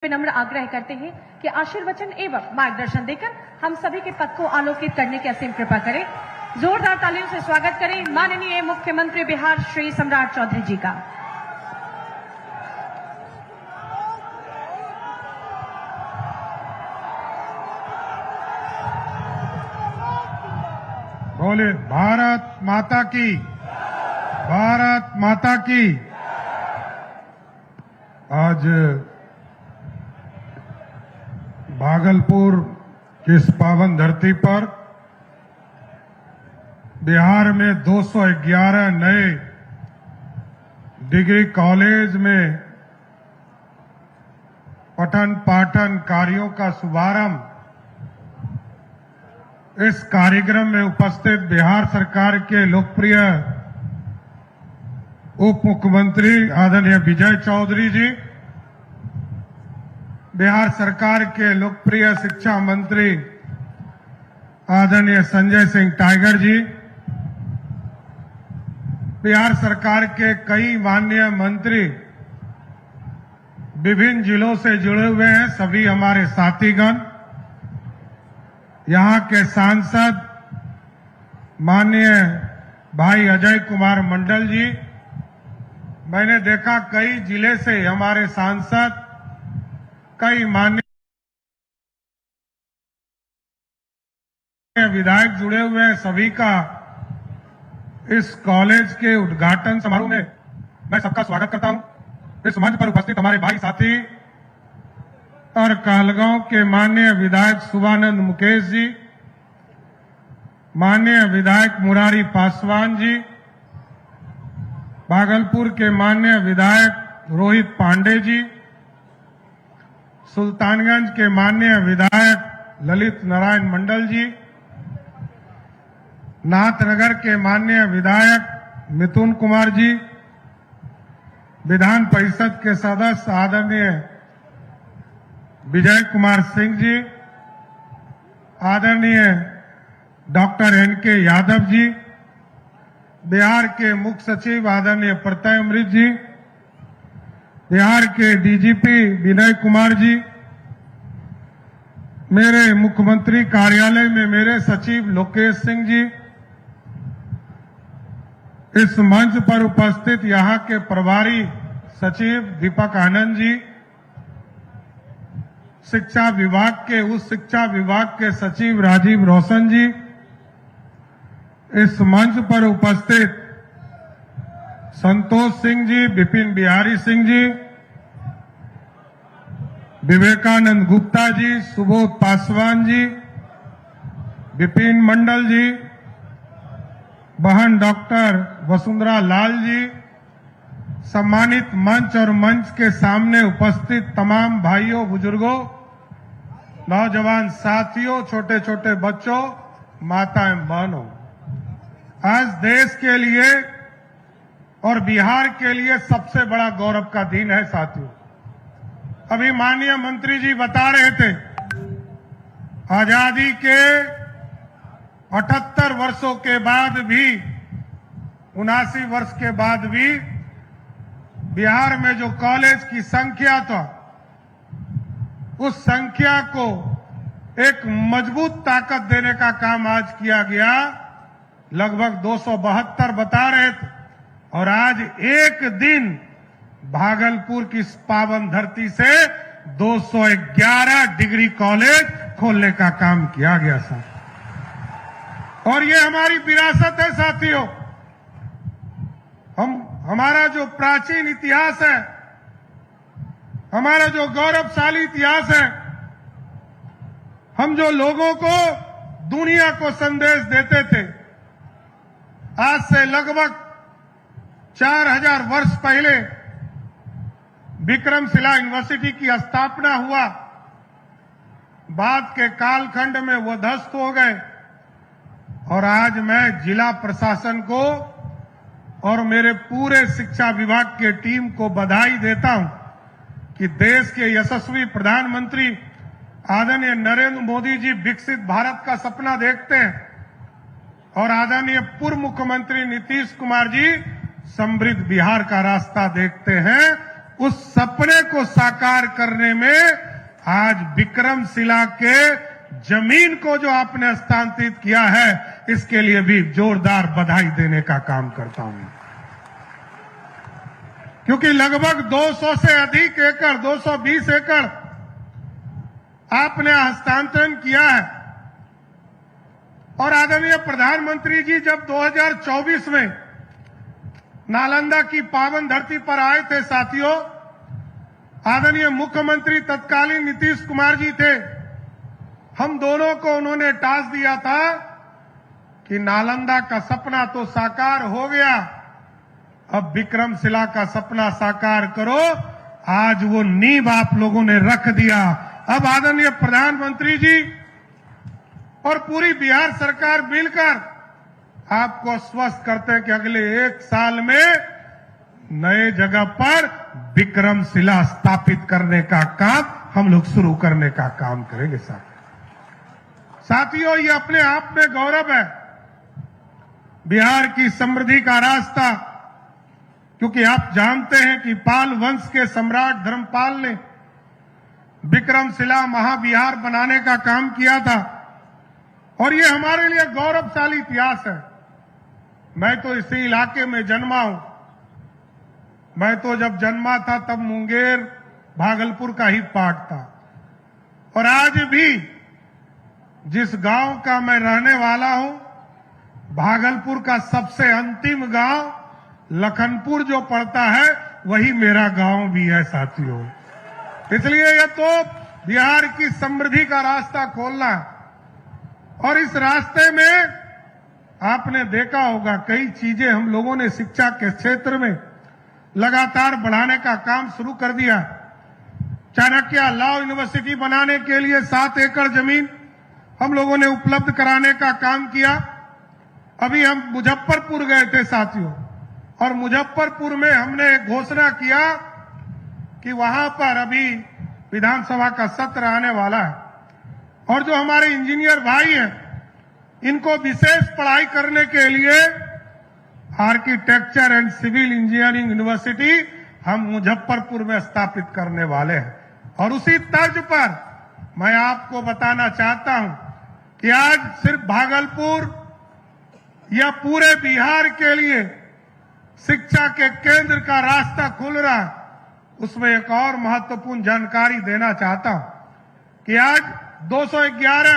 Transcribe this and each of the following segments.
विनम्र आग्रह करते हैं कि आशीर्वचन एवं मार्गदर्शन देकर हम सभी के पथ को आलोकित करने की असीम कृपा करें। जोरदार तालियों से स्वागत करें माननीय मुख्यमंत्री बिहार श्री सम्राट चौधरी जी का। बोले भारत माता की, भारत माता की। आज भागलपुर की इस पावन धरती पर बिहार में 211 नए डिग्री कॉलेज में पठन पाठन कार्यों का शुभारंभ इस कार्यक्रम में उपस्थित बिहार सरकार के लोकप्रिय उप मुख्यमंत्री आदरणीय विजय चौधरी जी, बिहार सरकार के लोकप्रिय शिक्षा मंत्री आदरणीय संजय सिंह टाइगर जी, बिहार सरकार के कई माननीय मंत्री विभिन्न जिलों से जुड़े हुए हैं, सभी हमारे साथीगण, यहां के सांसद माननीय भाई अजय कुमार मंडल जी, मैंने देखा कई जिले से हमारे सांसद, कई माननीय विधायक जुड़े हुए हैं, सभी का इस कॉलेज के उद्घाटन समारोह में मैं सबका स्वागत करता हूं। इस मंच पर उपस्थित हमारे भाई साथी और कहलगांव के माननीय विधायक शुभानंद मुकेश जी, माननीय विधायक मुरारी पासवान जी, भागलपुर के माननीय विधायक रोहित पांडे जी, सुल्तानगंज के माननीय विधायक ललित नारायण मंडल जी, नाथनगर के माननीय विधायक मिथुन कुमार जी, विधान परिषद के सदस्य आदरणीय विजय कुमार सिंह जी, आदरणीय डॉक्टर एनके यादव जी, बिहार के मुख्य सचिव आदरणीय प्रत्यय अमृत जी, बिहार के डीजीपी विनय कुमार जी, मेरे मुख्यमंत्री कार्यालय में मेरे सचिव लोकेश सिंह जी, इस मंच पर उपस्थित यहां के प्रभारी सचिव दीपक आनंद जी, शिक्षा विभाग के उस शिक्षा विभाग के सचिव राजीव रोशन जी, इस मंच पर उपस्थित संतोष सिंह जी, विपिन बिहारी सिंह जी, विवेकानंद गुप्ता जी, सुबोध पासवान जी, विपिन मंडल जी, बहन डॉक्टर वसुंधरा लाल जी, सम्मानित मंच और मंच के सामने उपस्थित तमाम भाइयों बुजुर्गों, नौजवान साथियों, छोटे छोटे बच्चों, माताएं बहनों, आज देश के लिए और बिहार के लिए सबसे बड़ा गौरव का दिन है साथियों। अभी माननीय मंत्री जी बता रहे थे, आजादी के 78 वर्षों के बाद भी, 79 वर्ष के बाद भी बिहार में जो कॉलेज की संख्या था, उस संख्या को एक मजबूत ताकत देने का काम आज किया गया। लगभग 272 बता रहे थे, और आज एक दिन भागलपुर की इस पावन धरती से 211 डिग्री कॉलेज खोलने का काम किया गया साथ। और ये हमारी विरासत है साथियों। हमारा जो प्राचीन इतिहास है, हमारा जो गौरवशाली इतिहास है, हम जो लोगों को, दुनिया को संदेश देते थे, आज से लगभग 4000 वर्ष पहले विक्रमशिला यूनिवर्सिटी की स्थापना हुआ, बाद के कालखंड में वो ध्वस्त हो गए। और आज मैं जिला प्रशासन को और मेरे पूरे शिक्षा विभाग के टीम को बधाई देता हूं कि देश के यशस्वी प्रधानमंत्री आदरणीय नरेंद्र मोदी जी विकसित भारत का सपना देखते हैं, और आदरणीय पूर्व मुख्यमंत्री नीतीश कुमार जी समृद्ध बिहार का रास्ता देखते हैं। उस सपने को साकार करने में आज विक्रमशिला के जमीन को जो आपने हस्तांतरित किया है, इसके लिए भी जोरदार बधाई देने का काम करता हूं। क्योंकि लगभग 200 से अधिक एकड़, 220 एकड़ आपने हस्तांतरण किया है। और आदरणीय प्रधानमंत्री जी जब 2024 में नालंदा की पावन धरती पर आए थे साथियों, आदरणीय मुख्यमंत्री तत्कालीन नीतीश कुमार जी थे। हम दोनों को उन्होंने टास्क दिया था कि नालंदा का सपना तो साकार हो गया, अब विक्रमशिला का सपना साकार करो। आज वो नींव आप लोगों ने रख दिया। अब आदरणीय प्रधानमंत्री जी और पूरी बिहार सरकार मिलकर आपको आश्वस्त करते हैं कि अगले 1 साल में नए जगह पर विक्रमशिला स्थापित करने का काम हम लोग शुरू करने का काम करेंगे। साथियों, ये अपने आप में गौरव है बिहार की समृद्धि का रास्ता, क्योंकि आप जानते हैं कि पाल वंश के सम्राट धर्मपाल ने विक्रमशिला महाविहार बनाने का काम किया था और ये हमारे लिए गौरवशाली इतिहास है। मैं तो इसी इलाके में जन्मा हूं। मैं तो जब जन्मा था तब मुंगेर भागलपुर का ही पार्ट था और आज भी जिस गांव का मैं रहने वाला हूं, भागलपुर का सबसे अंतिम गांव लखनपुर जो पड़ता है, वही मेरा गांव भी है साथियों। इसलिए यह तो बिहार की समृद्धि का रास्ता खोलना है और इस रास्ते में आपने देखा होगा कई चीजें हम लोगों ने शिक्षा के क्षेत्र में लगातार बढ़ाने का काम शुरू कर दिया। चाणक्य लॉ यूनिवर्सिटी बनाने के लिए 7 एकड़ जमीन हम लोगों ने उपलब्ध कराने का काम किया। अभी हम मुजफ्फरपुर गए थे साथियों और मुजफ्फरपुर में हमने एक घोषणा किया कि वहां पर अभी विधानसभा का सत्र आने वाला है और जो हमारे इंजीनियर भाई हैं, इनको विशेष पढ़ाई करने के लिए architecture and civil engineering university हम मुजफ्फरपुर में स्थापित करने वाले हैं। और उसी तर्ज पर मैं आपको बताना चाहता हूं कि आज सिर्फ भागलपुर या पूरे बिहार के लिए शिक्षा के केंद्र का रास्ता खुल रहा है। उसमें एक और महत्वपूर्ण जानकारी देना चाहता हूं कि आज 211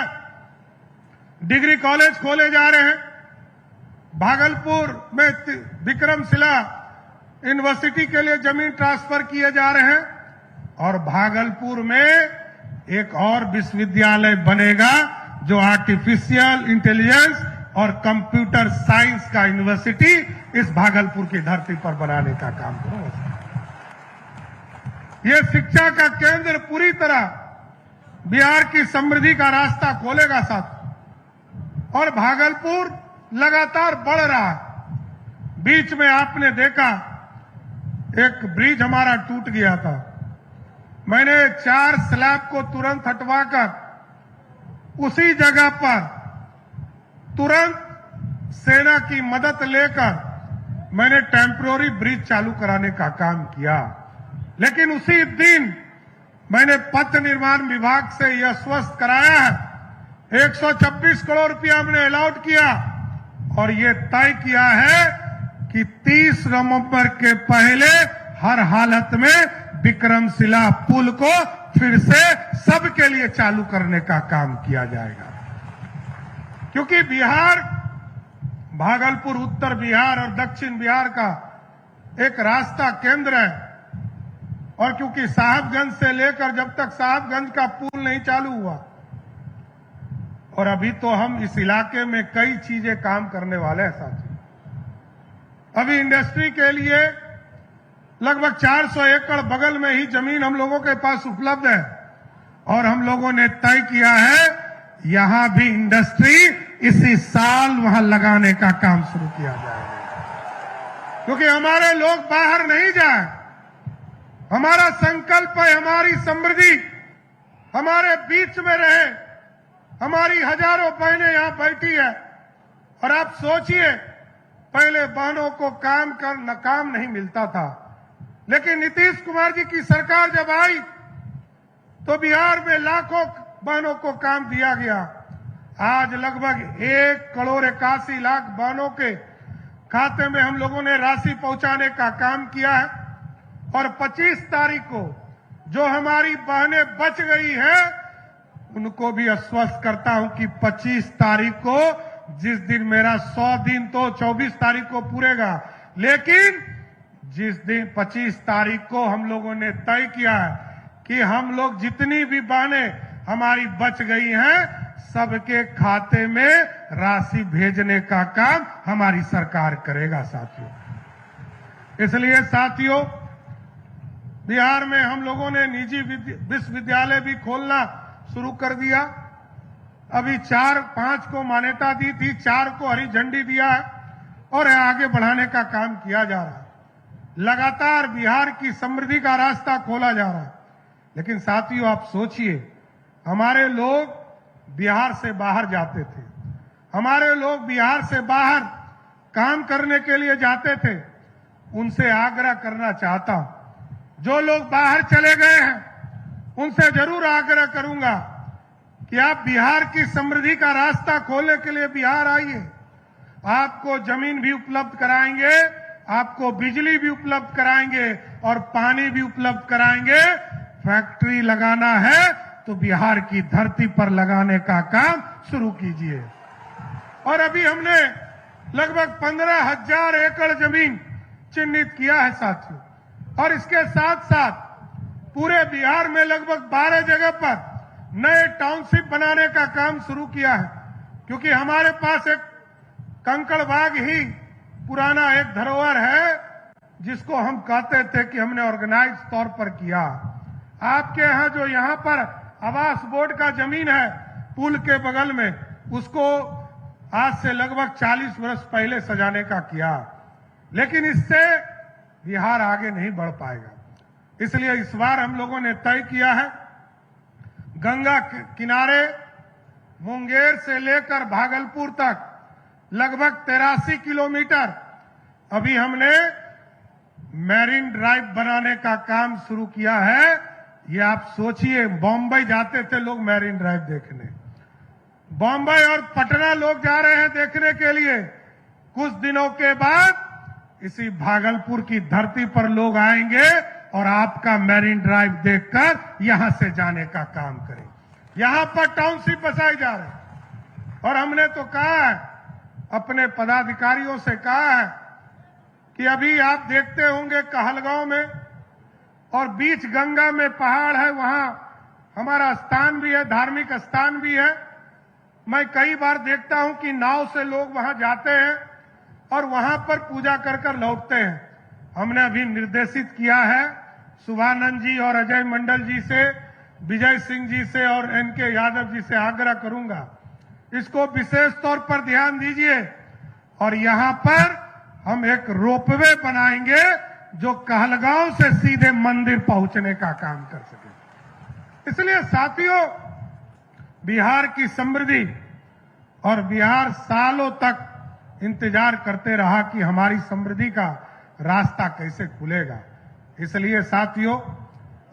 डिग्री कॉलेज खोले जा रहे हैं। भागलपुर में विक्रमशिला यूनिवर्सिटी के लिए जमीन ट्रांसफर किए जा रहे हैं और भागलपुर में एक और विश्वविद्यालय बनेगा जो आर्टिफिशियल इंटेलिजेंस और कंप्यूटर साइंस का यूनिवर्सिटी इस भागलपुर की धरती पर बनाने का काम करेगा। यह शिक्षा का केंद्र पूरी तरह बिहार की समृद्धि का रास्ता खोलेगा साथ। और भागलपुर लगातार बढ़ रहा है। बीच में आपने देखा एक ब्रिज हमारा टूट गया था। मैंने 4 स्लैब को तुरंत हटवाकर उसी जगह पर तुरंत सेना की मदद लेकर मैंने टेम्पररी ब्रिज चालू कराने का काम किया। लेकिन उसी दिन मैंने पथ निर्माण विभाग से यह आश्वस्त कराया है 126 करोड़ रुपया हमने अलॉट किया और ये तय किया है कि 30 नवंबर के पहले हर हालत में विक्रमशिला पुल को फिर से सबके लिए चालू करने का काम किया जाएगा। क्योंकि बिहार, भागलपुर उत्तर बिहार और दक्षिण बिहार का एक रास्ता केंद्र है और क्योंकि साहबगंज से लेकर जब तक साहबगंज का पुल नहीं चालू हुआ और अभी तो हम इस इलाके में कई चीजें काम करने वाले हैं साथियों। अभी इंडस्ट्री के लिए लगभग 400 एकड़ बगल में ही जमीन हम लोगों के पास उपलब्ध है और हम लोगों ने तय किया है यहां भी इंडस्ट्री इसी साल वहां लगाने का काम शुरू किया जाएगा। क्योंकि हमारे लोग बाहर नहीं जाए। हमारा संकल्प है हमारी समृद्धि हमारे बीच में रहे। हमारी हजारों बहनें यहां बैठी है और आप सोचिए पहले बहनों को काम नहीं मिलता था। लेकिन नीतीश कुमार जी की सरकार जब आई तो बिहार में लाखों बहनों को काम दिया गया। आज लगभग 1,81,00,000 बहनों के खाते में हम लोगों ने राशि पहुंचाने का काम किया है। और 25 तारीख को जो हमारी बहनें बच गई हैं उनको भी आश्वस्त करता हूं कि 25 तारीख को, जिस दिन मेरा 100 दिन तो 24 तारीख को पूरेगा, लेकिन जिस दिन 25 तारीख को हम लोगों ने तय किया है कि हम लोग जितनी भी बहनें हमारी बच गई हैं सबके खाते में राशि भेजने का काम हमारी सरकार करेगा साथियों। इसलिए साथियों, बिहार में हम लोगों ने निजी विश्वविद्यालय भी खोलना शुरू कर दिया। अभी 4-5 को मान्यता दी थी, 4 को हरी झंडी दिया है और आगे बढ़ाने का काम किया जा रहा है। लगातार बिहार की समृद्धि का रास्ता खोला जा रहा है। लेकिन साथियों, आप सोचिए, हमारे लोग बिहार से बाहर जाते थे, हमारे लोग बिहार से बाहर काम करने के लिए जाते थे। उनसे आग्रह करना चाहता हूं, जो लोग बाहर चले गए हैं उनसे जरूर आग्रह करूंगा कि आप बिहार की समृद्धि का रास्ता खोलने के लिए बिहार आइए। आपको जमीन भी उपलब्ध कराएंगे, आपको बिजली भी उपलब्ध कराएंगे और पानी भी उपलब्ध कराएंगे। फैक्ट्री लगाना है तो बिहार की धरती पर लगाने का काम शुरू कीजिए। और अभी हमने लगभग 15,000 एकड़ जमीन चिन्हित किया है साथियों। और इसके साथ साथ पूरे बिहार में लगभग 12 जगह पर नए टाउनशिप बनाने का काम शुरू किया है, क्योंकि हमारे पास एक कंकड़बाग ही पुराना एक धरोहर है जिसको हम कहते थे कि हमने ऑर्गेनाइज तौर पर किया। आपके यहां जो यहां पर आवास बोर्ड का जमीन है पुल के बगल में, उसको आज से लगभग 40 वर्ष पहले सजाने का किया। लेकिन इससे बिहार आगे नहीं बढ़ पाएगा। इसलिए इस बार हम लोगों ने तय किया है, गंगा किनारे मुंगेर से लेकर भागलपुर तक लगभग 83 किलोमीटर अभी हमने मैरीन ड्राइव बनाने का काम शुरू किया है। ये आप सोचिए, बॉम्बे जाते थे लोग मैरीन ड्राइव देखने, बॉम्बे और पटना लोग जा रहे हैं देखने के लिए। कुछ दिनों के बाद इसी भागलपुर की धरती पर लोग आएंगे और आपका मैरीन ड्राइव देखकर यहां से जाने का काम करें। यहां पर टाउनशिप बसाए जा रहे हैं। और हमने तो कहा है, अपने पदाधिकारियों से कहा है कि अभी आप देखते होंगे कहलगांव में और बीच गंगा में पहाड़ है, वहां हमारा स्थान भी है, धार्मिक स्थान भी है। मैं कई बार देखता हूं कि नाव से लोग वहां जाते हैं और वहां पर पूजा कर कर लौटते हैं। हमने अभी निर्देशित किया है, शुभानंद जी और अजय मंडल जी से, विजय सिंह जी से और एनके यादव जी से आग्रह करूंगा, इसको विशेष तौर पर ध्यान दीजिए। और यहां पर हम एक रोपवे बनाएंगे जो कहलगांव से सीधे मंदिर पहुंचने का काम कर सके। इसलिए साथियों, बिहार की समृद्धि, और बिहार सालों तक इंतजार करते रहा कि हमारी समृद्धि का रास्ता कैसे खुलेगा। इसलिए साथियों,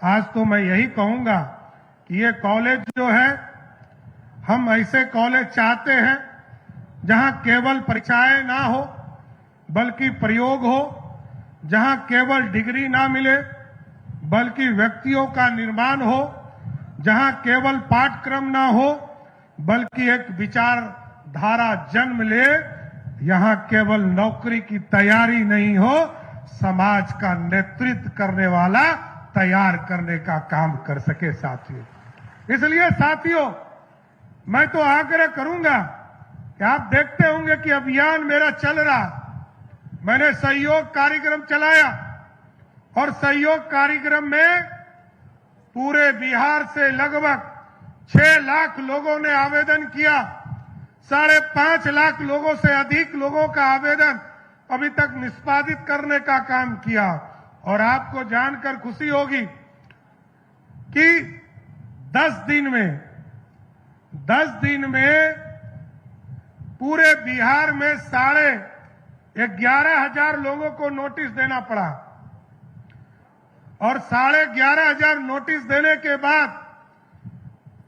आज तो मैं यही कहूंगा कि ये कॉलेज जो है, हम ऐसे कॉलेज चाहते हैं जहां केवल परीक्षाएं ना हो बल्कि प्रयोग हो, जहां केवल डिग्री ना मिले बल्कि व्यक्तियों का निर्माण हो, जहां केवल पाठ्यक्रम ना हो बल्कि एक विचारधारा जन्म ले, यहां केवल नौकरी की तैयारी नहीं हो, समाज का नेतृत्व करने वाला तैयार करने का काम कर सके साथियों। इसलिए साथियों, मैं तो आग्रह करूंगा कि आप देखते होंगे कि अभियान मेरा चल रहा, मैंने सहयोग कार्यक्रम चलाया और सहयोग कार्यक्रम में पूरे बिहार से लगभग 6 लाख लोगों ने आवेदन किया। 5.5 लाख लोगों से अधिक लोगों का आवेदन अभी तक निष्पादित करने का काम किया। और आपको जानकर खुशी होगी कि 10 दिन में पूरे बिहार में 11,500 लोगों को नोटिस देना पड़ा। और 11,500 नोटिस देने के बाद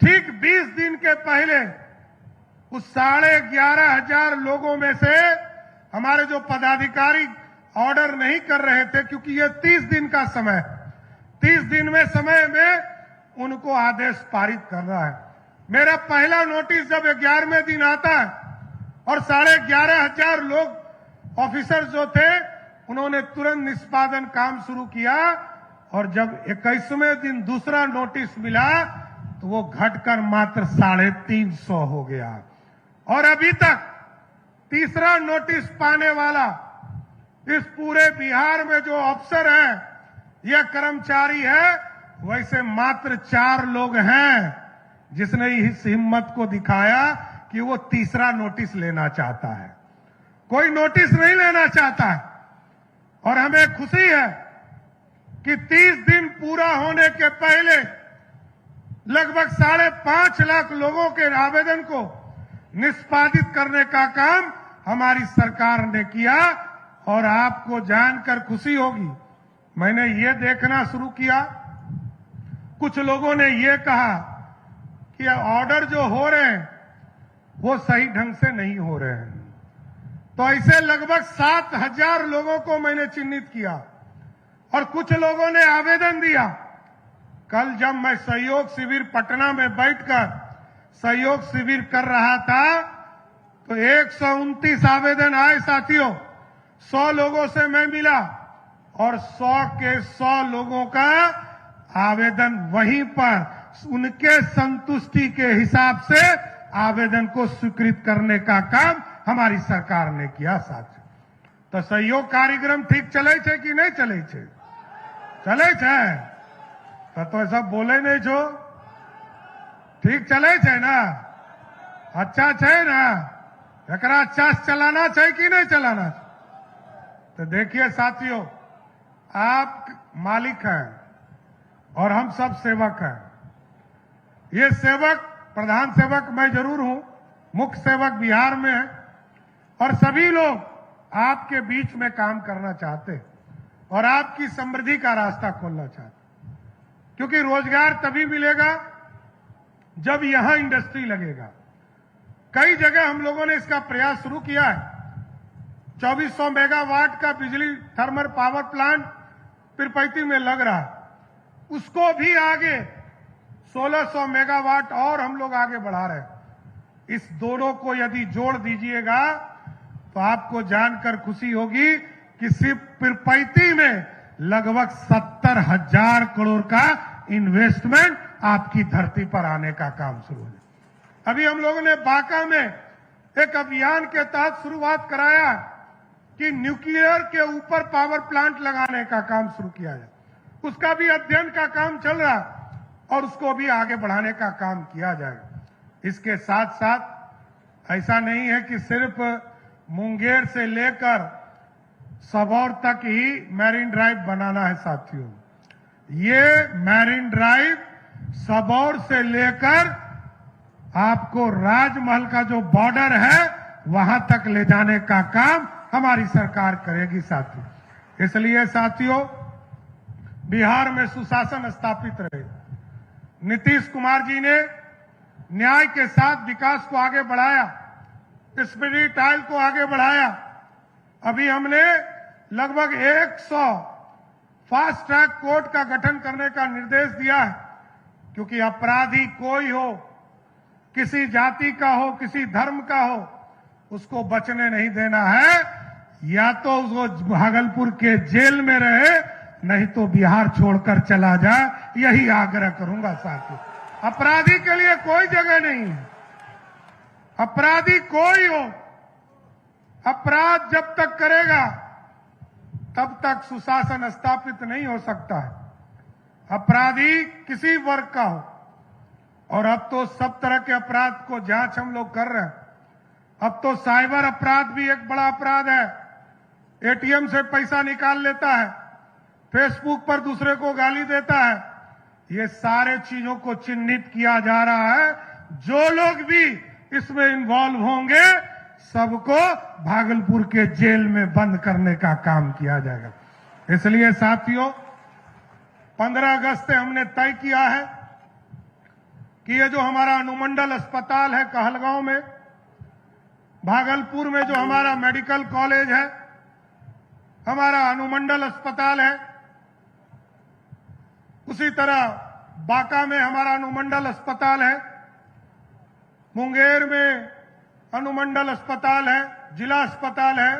ठीक 20 दिन के पहले उस 11,500 लोगों में से हमारे जो पदाधिकारी ऑर्डर नहीं कर रहे थे, क्योंकि ये 30 दिन का समय, 30 दिन में समय में उनको आदेश पारित करना है। मेरा पहला नोटिस जब 11वें दिन आता है और 11,500 लोग ऑफिसर जो थे उन्होंने तुरंत निष्पादन काम शुरू किया, और जब 21वें दिन दूसरा नोटिस मिला तो वो घटकर मात्र 350 हो गया। और अभी तक तीसरा नोटिस पाने वाला इस पूरे बिहार में जो अफसर है या कर्मचारी है, वैसे मात्र 4 लोग हैं जिसने इस हिम्मत को दिखाया कि वो तीसरा नोटिस लेना चाहता है। कोई नोटिस नहीं लेना चाहता है। और हमें खुशी है कि 30 दिन पूरा होने के पहले लगभग 5.5 लाख लोगों के आवेदन को निष्पादित करने का काम हमारी सरकार ने किया। और आपको जानकर खुशी होगी, मैंने ये देखना शुरू किया, कुछ लोगों ने ये कहा कि ऑर्डर जो हो रहे हैं वो सही ढंग से नहीं हो रहे हैं। तो ऐसे लगभग 7,000 लोगों को मैंने चिन्हित किया और कुछ लोगों ने आवेदन दिया। कल जब मैं सहयोग शिविर पटना में बैठकर सहयोग शिविर कर रहा था तो 129 आवेदन आए साथियों। 100 लोगों से मैं मिला और 100 के 100 लोगों का आवेदन वहीं पर उनके संतुष्टि के हिसाब से आवेदन को स्वीकृत करने का काम हमारी सरकार ने किया। साथियों, तो सहयोग कार्यक्रम ठीक चले छे कि नहीं चले छे? चले छे तो ऐसा बोले नहीं छो, ठीक चले छे ना? अच्छा छे ना? एकरा अच्छा से चलाना चाहिए कि नहीं चलाना? तो देखिए साथियों, आप मालिक हैं और हम सब सेवक हैं। ये सेवक, प्रधान सेवक मैं जरूर हूं, मुख्य सेवक बिहार में है, और सभी लोग आपके बीच में काम करना चाहते और आपकी समृद्धि का रास्ता खोलना चाहते, क्योंकि रोजगार तभी मिलेगा जब यहां इंडस्ट्री लगेगा। कई जगह हम लोगों ने इसका प्रयास शुरू किया है। 2400 मेगावाट का बिजली थर्मल पावर प्लांट पीरपैती में लग रहा है, उसको भी आगे 1600 मेगावाट और हम लोग आगे बढ़ा रहे हैं। इस दोनों को यदि जोड़ दीजिएगा तो आपको जानकर खुशी होगी कि सिर्फ पीरपैती में लगभग 70,000 करोड़ का इन्वेस्टमेंट आपकी धरती पर आने का काम शुरू है। अभी हम लोगों ने बांका में एक अभियान के तहत शुरुआत कराया कि न्यूक्लियर के ऊपर पावर प्लांट लगाने का काम शुरू किया जाए। उसका भी अध्ययन का काम चल रहा है और उसको भी आगे बढ़ाने का काम किया जाएगा। इसके साथ साथ ऐसा नहीं है कि सिर्फ मुंगेर से लेकर सबौर तक ही मैरीन ड्राइव बनाना है साथियों। ये मैरीन ड्राइव सबौर से लेकर आपको राजमहल का जो बॉर्डर है वहां तक ले जाने का काम हमारी सरकार करेगी साथियों। इसलिए साथियों, बिहार में सुशासन स्थापित रहे। नीतीश कुमार जी ने न्याय के साथ विकास को आगे बढ़ाया, स्पिरिट टाइल को आगे बढ़ाया। अभी हमने लगभग 100 फास्ट ट्रैक कोर्ट का गठन करने का निर्देश दिया है, क्योंकि अपराधी कोई हो, किसी जाति का हो, किसी धर्म का हो, उसको बचने नहीं देना है। या तो वो भागलपुर के जेल में रहे, नहीं तो बिहार छोड़कर चला जाए। यही आग्रह करूंगा साथियों। अपराधी के लिए कोई जगह नहीं है। अपराधी कोई हो, अपराध जब तक करेगा तब तक सुशासन स्थापित नहीं हो सकता है। अपराधी किसी वर्ग का हो, और अब तो सब तरह के अपराध को जांच हम लोग कर रहे हैं। अब तो साइबर अपराध भी एक बड़ा अपराध है। एटीएम से पैसा निकाल लेता है, फेसबुक पर दूसरे को गाली देता है। ये सारे चीजों को चिन्हित किया जा रहा है। जो लोग भी इसमें इन्वॉल्व होंगे सबको भागलपुर के जेल में बंद करने का काम किया जाएगा। इसलिए साथियों, 15 अगस्त से हमने तय किया है कि ये जो हमारा अनुमंडल अस्पताल है कहलगांव में, भागलपुर में जो हमारा मेडिकल कॉलेज है, हमारा अनुमंडल अस्पताल है, उसी तरह बांका में हमारा अनुमंडल अस्पताल है, मुंगेर में अनुमंडल अस्पताल है, जिला अस्पताल है।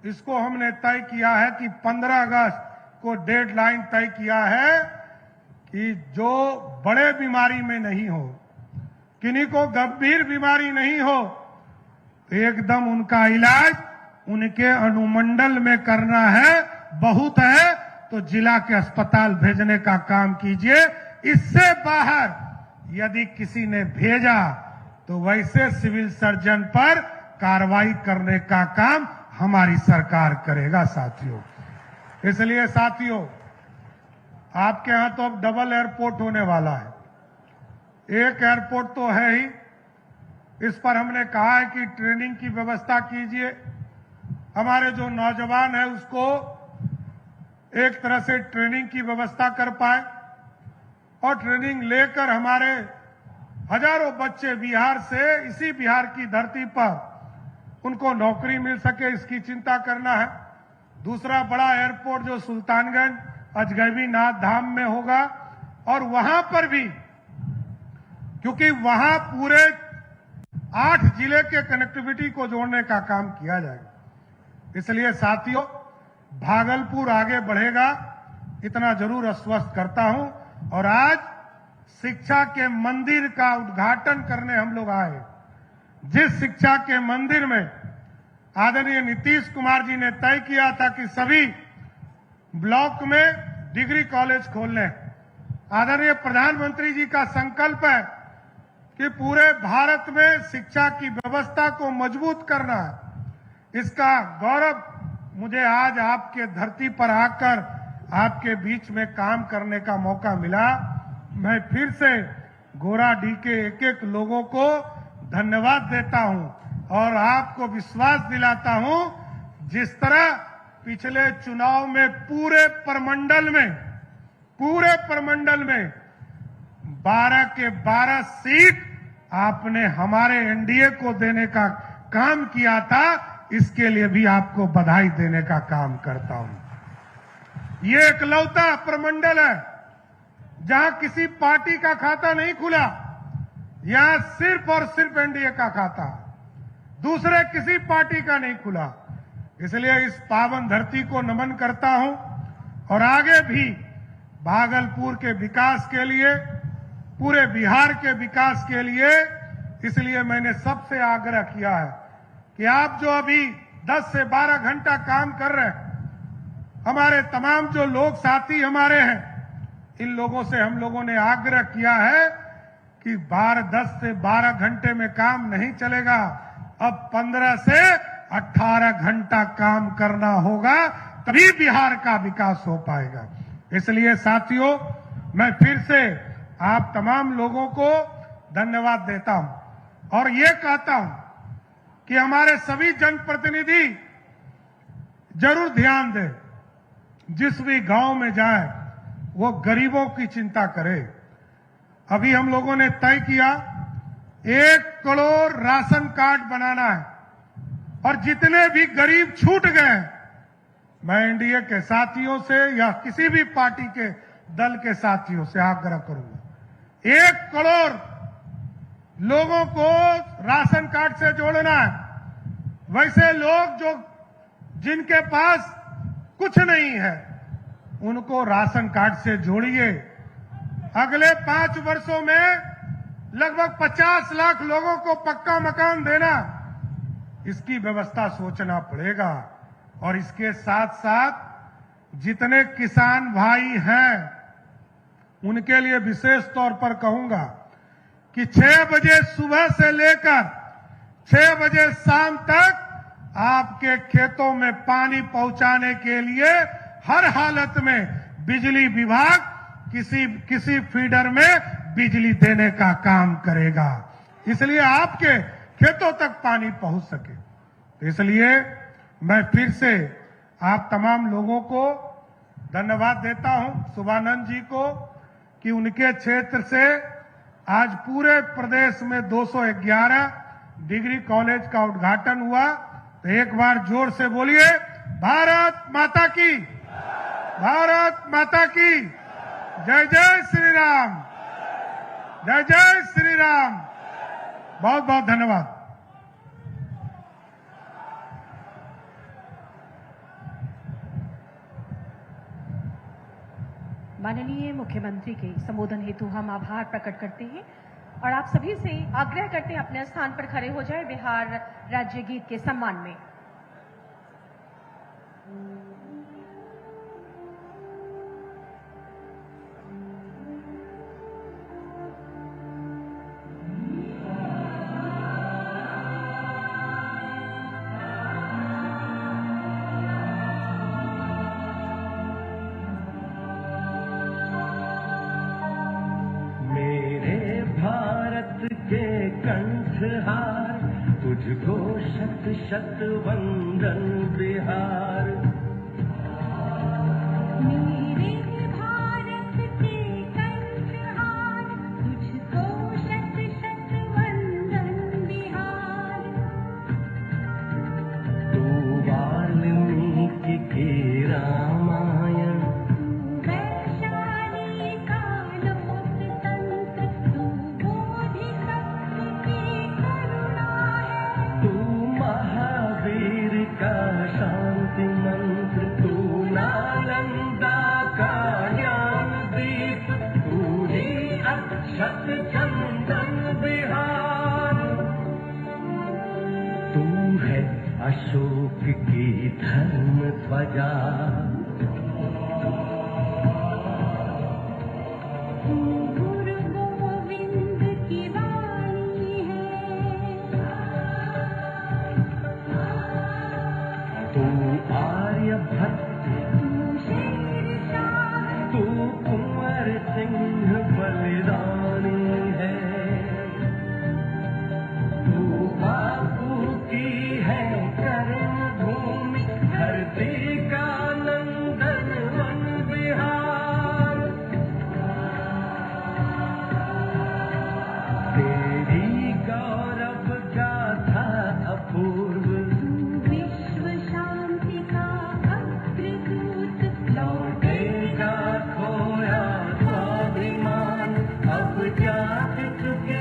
इसको हमने तय किया है कि 15 अगस्त को डेडलाइन तय किया है कि जो बड़े बीमारी में नहीं हो, किन्हीं को गंभीर बीमारी नहीं हो, एकदम उनका इलाज उनके अनुमंडल में करना है। बहुत है तो जिला के अस्पताल भेजने का काम कीजिए। इससे बाहर यदि किसी ने भेजा तो वैसे सिविल सर्जन पर कार्रवाई करने का काम हमारी सरकार करेगा साथियों। इसलिए साथियों, आपके यहां तो अब डबल एयरपोर्ट होने वाला है। एक एयरपोर्ट तो है ही, इस पर हमने कहा है कि ट्रेनिंग की व्यवस्था कीजिए। हमारे जो नौजवान है उसको एक तरह से ट्रेनिंग की व्यवस्था कर पाए और ट्रेनिंग लेकर हमारे हजारों बच्चे बिहार से, इसी बिहार की धरती पर उनको नौकरी मिल सके, इसकी चिंता करना है। दूसरा बड़ा एयरपोर्ट जो सुल्तानगंज अजगैबीनाथ धाम में होगा, और वहां पर भी, क्योंकि वहां पूरे 8 जिले के कनेक्टिविटी को जोड़ने का काम किया जाएगा, इसलिए साथियों भागलपुर आगे बढ़ेगा, इतना जरूर आश्वस्त करता हूं। और आज शिक्षा के मंदिर का उद्घाटन करने हम लोग आए। जिस शिक्षा के मंदिर में आदरणीय नीतीश कुमार जी ने तय किया था कि सभी ब्लॉक में डिग्री कॉलेज खोलने, आदरणीय प्रधानमंत्री जी का संकल्प है कि पूरे भारत में शिक्षा की व्यवस्था को मजबूत करना है। इसका गौरव मुझे आज आपके धरती पर आकर आपके बीच में काम करने का मौका मिला। मैं फिर से गोराडीह के एक एक लोगों को धन्यवाद देता हूं और आपको विश्वास दिलाता हूं, जिस तरह पिछले चुनाव में पूरे प्रमंडल में 12 के 12 सीट आपने हमारे एनडीए को देने का काम किया था, इसके लिए भी आपको बधाई देने का काम करता हूं। ये इकलौता प्रमंडल है जहां किसी पार्टी का खाता नहीं खुला, यहां सिर्फ और सिर्फ एनडीए का खाता, दूसरे किसी पार्टी का नहीं खुला। इसलिए इस पावन धरती को नमन करता हूं और आगे भी भागलपुर के विकास के लिए, पूरे बिहार के विकास के लिए, इसलिए मैंने सबसे आग्रह किया है कि आप जो अभी 10 से 12 घंटा काम कर रहे हैं, हमारे तमाम जो लोग साथी हमारे हैं, इन लोगों से हम लोगों ने आग्रह किया है कि 10 से 12 घंटे में काम नहीं चलेगा, अब 15 से 18 घंटा काम करना होगा, तभी बिहार का विकास हो पाएगा। इसलिए साथियों, मैं फिर से आप तमाम लोगों को धन्यवाद देता हूं और ये कहता हूं कि हमारे सभी जनप्रतिनिधि जरूर ध्यान दें, जिस भी गांव में जाए वो गरीबों की चिंता करे। अभी हम लोगों ने तय किया 1 करोड़ राशन कार्ड बनाना है और जितने भी गरीब छूट गए, मैं एनडीए के साथियों से या किसी भी पार्टी के दल के साथियों से आग्रह करूंगा, 1 करोड़ लोगों को राशन कार्ड से जोड़ना है। वैसे लोग जिनके पास कुछ नहीं है, उनको राशन कार्ड से जोड़िए। अगले 5 वर्षों में लगभग 50 लाख लोगों को पक्का मकान देना, इसकी व्यवस्था सोचना पड़ेगा। और इसके साथ साथ जितने किसान भाई हैं, उनके लिए विशेष तौर पर कहूंगा कि 6 बजे सुबह से लेकर 6 बजे शाम तक आपके खेतों में पानी पहुंचाने के लिए हर हालत में बिजली विभाग किसी फीडर में बिजली देने का काम करेगा, इसलिए आपके खेतों तक पानी पहुंच सके। तो इसलिए मैं फिर से आप तमाम लोगों को धन्यवाद देता हूं शुभानंद जी को कि उनके क्षेत्र से आज पूरे प्रदेश में 211 डिग्री कॉलेज का उद्घाटन हुआ। तो एक बार जोर से बोलिए, भारत माता की, भारत माता की जय। जय श्री राम, जय जय श्री राम। बहुत बहुत धन्यवाद। माननीय मुख्यमंत्री के संबोधन हेतु हम आभार प्रकट करते हैं और आप सभी से आग्रह करते हैं अपने स्थान पर खड़े हो जाए बिहार राज्य गीत के सम्मान में। के कंठहार तुझको शत शत वंदन बिहार। मेरे भारत के कंठहार तुझको शत शत वंदन बिहार। तू वाल्मीकि की रामायण, वैशाली का लोकतंत्र, तू तू महावीर का शांति मंत्र, तू नालंदा का ज्ञान दीप, तू ही अक्षत चंदन बिहार। तू है अशोक की धर्म ध्वजा, गुरु गोविंद की वाणी है। तू आर्यभट्ट, तू शेरशाह, तू कुंवर सिंह बलिदानी है। तू बापू की है कर्म भूमि, धरती का नंदन वन बिहार। तेरी गौरव गाथा अपूर्व, विश्व शांति का अग्रदूत, लौटेगा खोया स्वाभिमान, अब जाग चुके